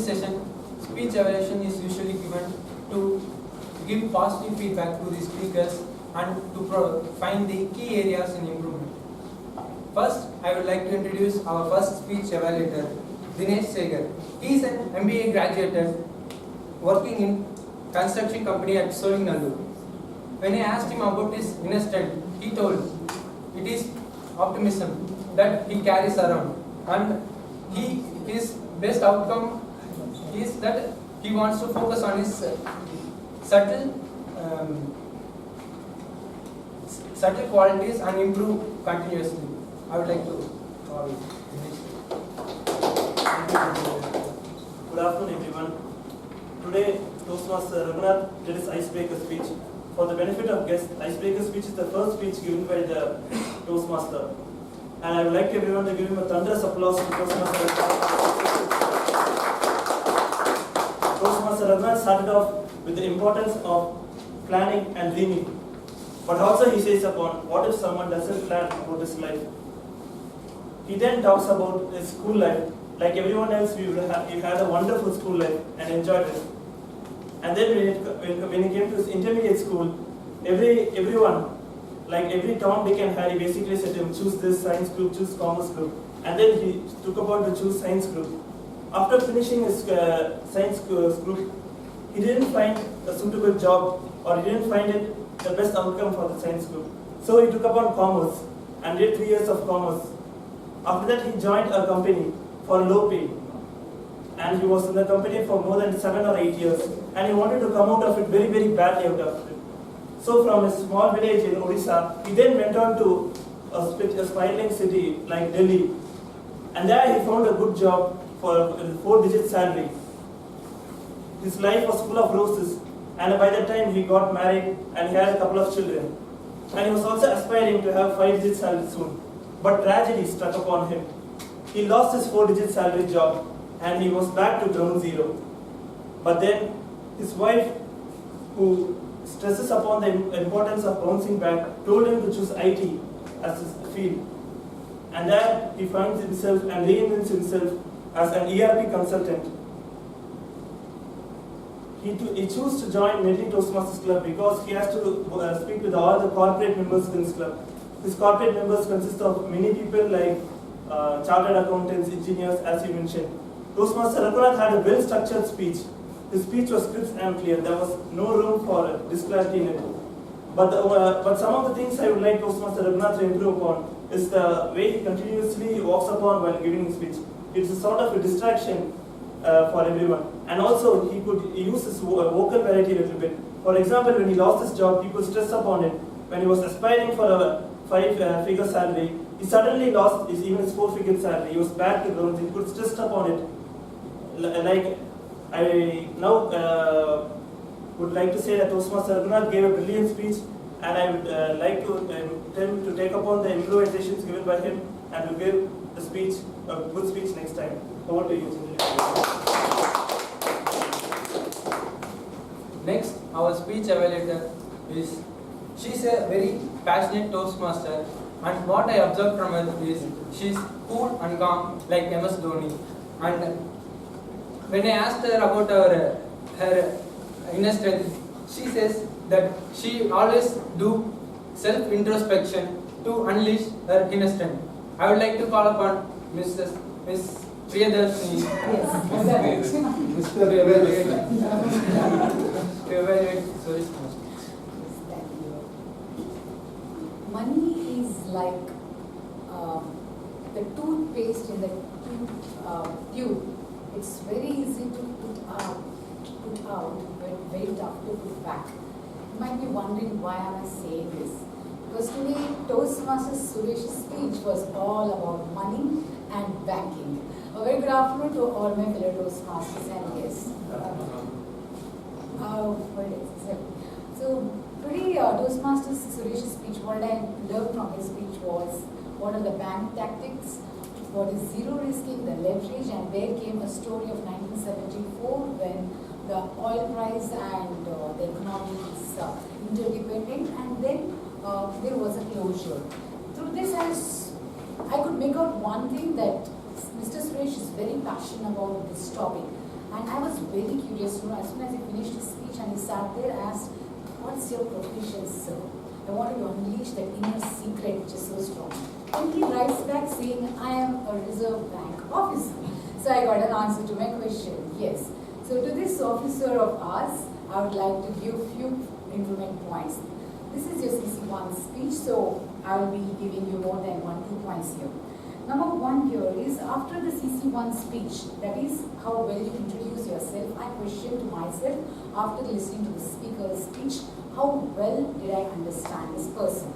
session, speech evaluation is usually given to give positive feedback to the speakers and to find the key areas in improvement. First, I would like to introduce our first speech evaluator, Dinesh Segar. He is an MBA graduate working in construction company at Solingalur. When I asked him about his inner strength, he told it is optimism that he carries around, and his best outcome is that he wants to focus on his subtle qualities and improve continuously. I would like to call Dinesh. Good afternoon, everyone. Today, Toastmaster Raghunath did his icebreaker speech. For the benefit of guests, icebreaker speech is the first speech given by the Toastmaster. And I would like everyone to give him a thunderous applause to Toastmaster Raghunath. Toastmaster Raghunath started off with the importance of planning and dreaming. But also he says upon what if someone doesn't plan about his life. He then talks about his school life. Like everyone else, he had a wonderful school life and enjoyed it. And then when he came to his intermediate school, everyone, like every Tom, Dick and Harry basically said to him, choose this science group, choose commerce group. And then he took about to choose science group. After finishing his science group, he didn't find a suitable job, or he didn't find it the best outcome for the science group. So he took upon commerce and did 3 years of commerce. After that, he joined a company for low pay. And he was in the company for more than 7 or 8 years. And he wanted to come out of it very, very badly out of it. So from a small village in Odisha, he then went on to a spiraling city like Delhi. And there he found a good job for a 4-digit salary. His life was full of roses. And by that time he got married and he had a couple of children. And he was also aspiring to have 5-digit salary soon. But tragedy struck upon him. He lost his 4-digit salary job and he was back to ground zero. But then his wife, who stresses upon the importance of bouncing back, told him to choose IT as his field. And there he finds himself and reinvents himself as an ERP consultant. He chose to join Medley Toastmasters Club because he has to speak with all the corporate members in this club. His corporate members consist of many people like chartered accountants, engineers, as you mentioned. Toastmaster Raghunath had a well-structured speech. His speech was crisp and clear. There was no room for disparity in it. But some of the things I would like Toastmaster Raghunath to improve upon is the way he continuously walks upon while giving his speech. It's a sort of a distraction for everyone. And also, he could use his vocal variety a little bit. For example, when he lost his job, people stressed upon it. When he was aspiring for a 5-figure salary, he suddenly lost even his 4-figure salary. He was back to ground. He could stress upon it. Like I now would like to say that Toastmaster Raghunath gave a brilliant speech, and I would like to tell him to take upon the improvisations given by him and to give the speech, a good speech next time. Over to you. Next, our speech evaluator is, she's a very passionate Toastmaster, and what I observed from her is she's cool and calm like MS Dhoni. And when I asked her about her inner strength, she says that she always do self-introspection to unleash her inner strength. I would like to call upon Miss Priyadarshini. Yes. Mr. Evaluate. To evaluate. Sorry. Money is like the toothpaste in the tube. It's very easy to put out, but very tough to put back. You might be wondering why am I saying this? Because today Toastmasters Suresh's speech was all about money and banking. A very good afternoon to all my fellow Toastmasters and guests. So today Toastmasters Suresh's speech, what I learned from his speech was what are the bank tactics, what is zero risking, the leverage, and there came a story of 1974 when the oil price and the economy is interdependent, and then there was a closure. Through this, I could make out one thing, that Mr. Suresh is very passionate about this topic. And I was very curious to know, as soon as he finished his speech and he sat there, I asked, what's your profession, sir? I wanted to unleash that inner secret which is so strong. And he writes back saying, I am a Reserve Bank officer. So I got an answer to my question, yes. So to this officer of ours, I would like to give few improvement points. This is your CC1 speech, so I will be giving you more than 2 points here. Number 1 here is, after the CC1 speech, that is how well you introduce yourself, I questioned to myself after listening to the speaker's speech, how well did I understand this person?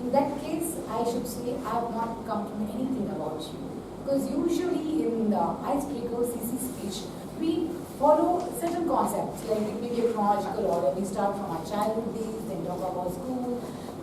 In that case, I should say I have not come to know anything about you. Because usually in the icebreaker CC speech, we follow certain concepts, like it may be a chronological order. We start from our childhood days, then talk about school,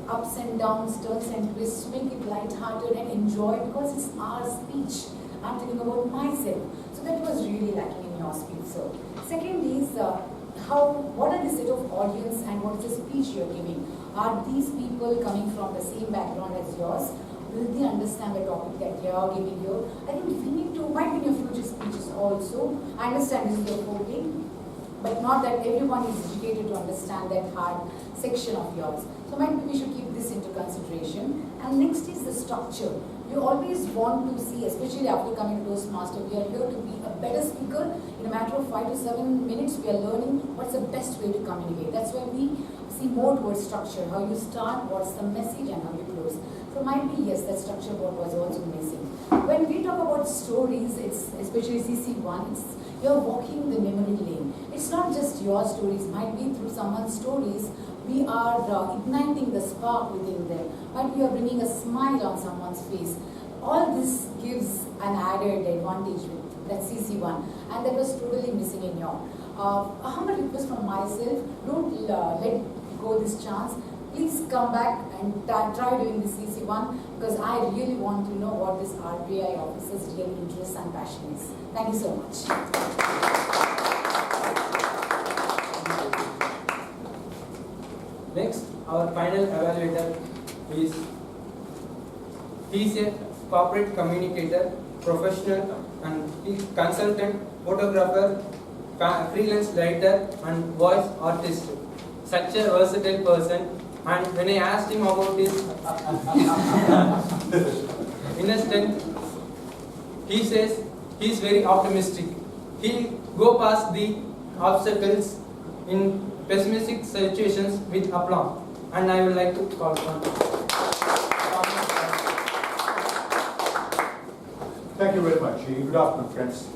ups and downs, turns and twists, make it light-hearted and enjoy because it's our speech. I'm talking about myself. So that was really lacking in your speech, sir. Second is, what are the set of audience and what is the speech you're giving? Are these people coming from the same background as yours? Will they understand the topic that you are giving here? I think we need to, might be in your future speeches also. I understand this is your forte, but not that everyone is educated to understand that hard section of yours. So might be we should keep this into consideration. And next is the structure. You always want to see, especially after coming to Toastmasters, we are here to be a better speaker. In a matter of 5 to 7 minutes, we are learning what's the best way to communicate. That's why we see more towards structure, how you start, what's the message and how you close. So might be, yes, that structure board was also missing. When we talk about stories, it's especially CC1, you're walking the memory lane. It's not just your stories, might be through someone's stories, we are igniting the spark within them. Might be you're bringing a smile on someone's face. All this gives an added advantage with that CC1, and that was totally missing in your. A humble request from myself, don't let go this chance. Please come back and try doing this CC1 because I really want to know what this RBI officer's real interest and passion is. Thank you so much. Next, our final evaluator is, he is a corporate communicator, professional and consultant, photographer, freelance writer and voice artist. Such a versatile person, and when I asked him about his inner strength, he says he is very optimistic. He go past the obstacles in pessimistic situations with aplomb, and I would like to call upon. Thank you very much. Good afternoon, friends.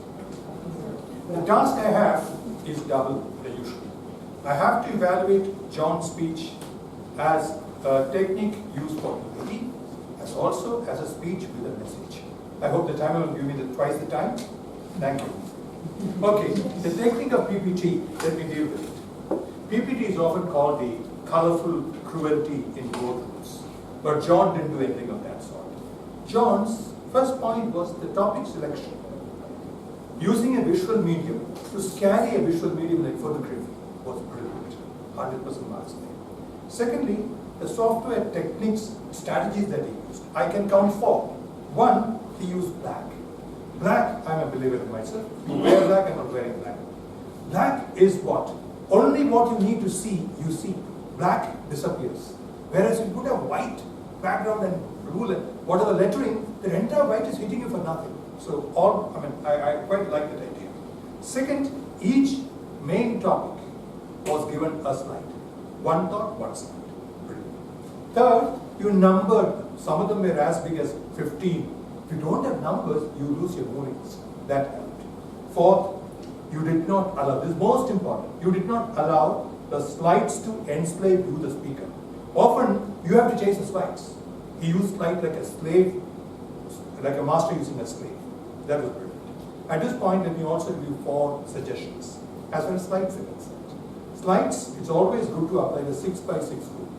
The task I have is double the usual. I have to evaluate John's speech as a technique used for PPT, as also as a speech with a message. I hope the timer will give me twice the time. Thank you. Okay, the technique of PPT, let me deal with it. PPT is often called the colorful cruelty in boardrooms, but John didn't do anything of that sort. John's first point was the topic selection. Using a visual medium to carry a visual medium like photography was brilliant. 100% marks there. Secondly, the software techniques, strategies that he used. I can count 4. 1, he used black. Black, I'm a believer in myself. You wear black, I'm not wearing black. Black is what? Only what you need to see, you see. Black disappears. Whereas you put a white background and blue and whatever lettering, the entire white is hitting you for nothing. So I quite like that idea. Second, each main topic was given a slide. One thought, one slide. Brilliant. Third, you numbered them. Some of them were as big as 15. If you don't have numbers, you lose your moorings. That helped. Fourth, you did not allow, this is most important, you did not allow the slides to enslave you, the speaker. Often, you have to chase the slides. He used slides like a slave, like a master using a slave. That was brilliant. At this point, let me also give you 4 suggestions, as well as slides are concerned. Slides, it's always good to apply the 6 by 6 rule.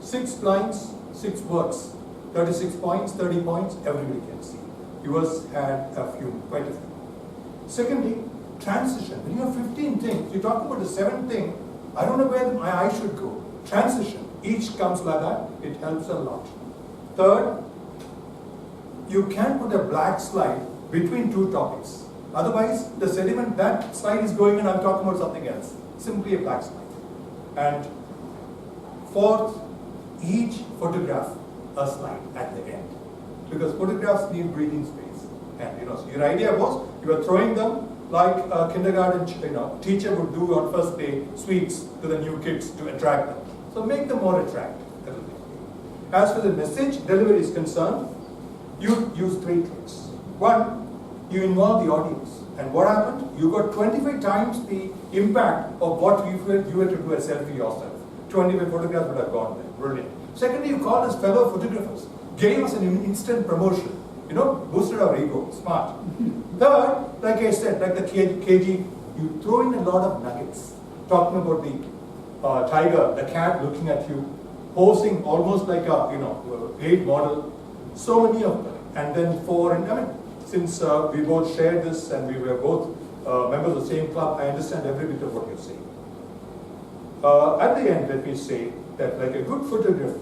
6 lines, 6 words, 36 points, 30 points, everybody can see. Yours had quite a few. Secondly, transition. When you have 15 things, you talk about the 7th thing, I don't know where my eye should go. Transition. Each comes like that, it helps a lot. Third, you can put a black slide between 2 topics. Otherwise, the sediment, that slide is going and I'm talking about something else. Simply a black slide. And for each photograph, a slide at the end. Because photographs need breathing space. And so your idea was, you were throwing them like a kindergarten teacher would do on first day, sweets to the new kids to attract them. So make them more attractive. As for the message delivery is concerned, you use 3 tricks. One, you involve the audience. And what happened? You got 25 times the impact of what you were to do a selfie yourself. 25 photographs would have gone there. Brilliant. Secondly, you called us fellow photographers. Gave us an instant promotion. Boosted our ego. Smart. Third, like I said, like the KG, you throw in a lot of nuggets. Talking about the tiger, the cat looking at you, posing almost like a paid model. So many of them. And then since we both shared this and we were both members of the same club, I understand every bit of what you're saying. At the end, let me say that like a good photographer,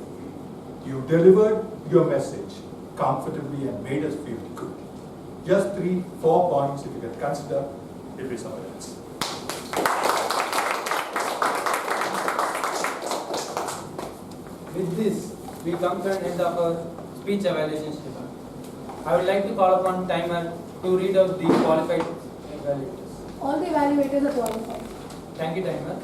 you delivered your message comfortably and made us feel good. Just 3-4 points, if you can consider, it'll be somewhere else. With this, we come to an end of our speech evaluation session. I would like to call upon timer to read out the qualified evaluators. All the evaluators are qualified. Thank you, timer.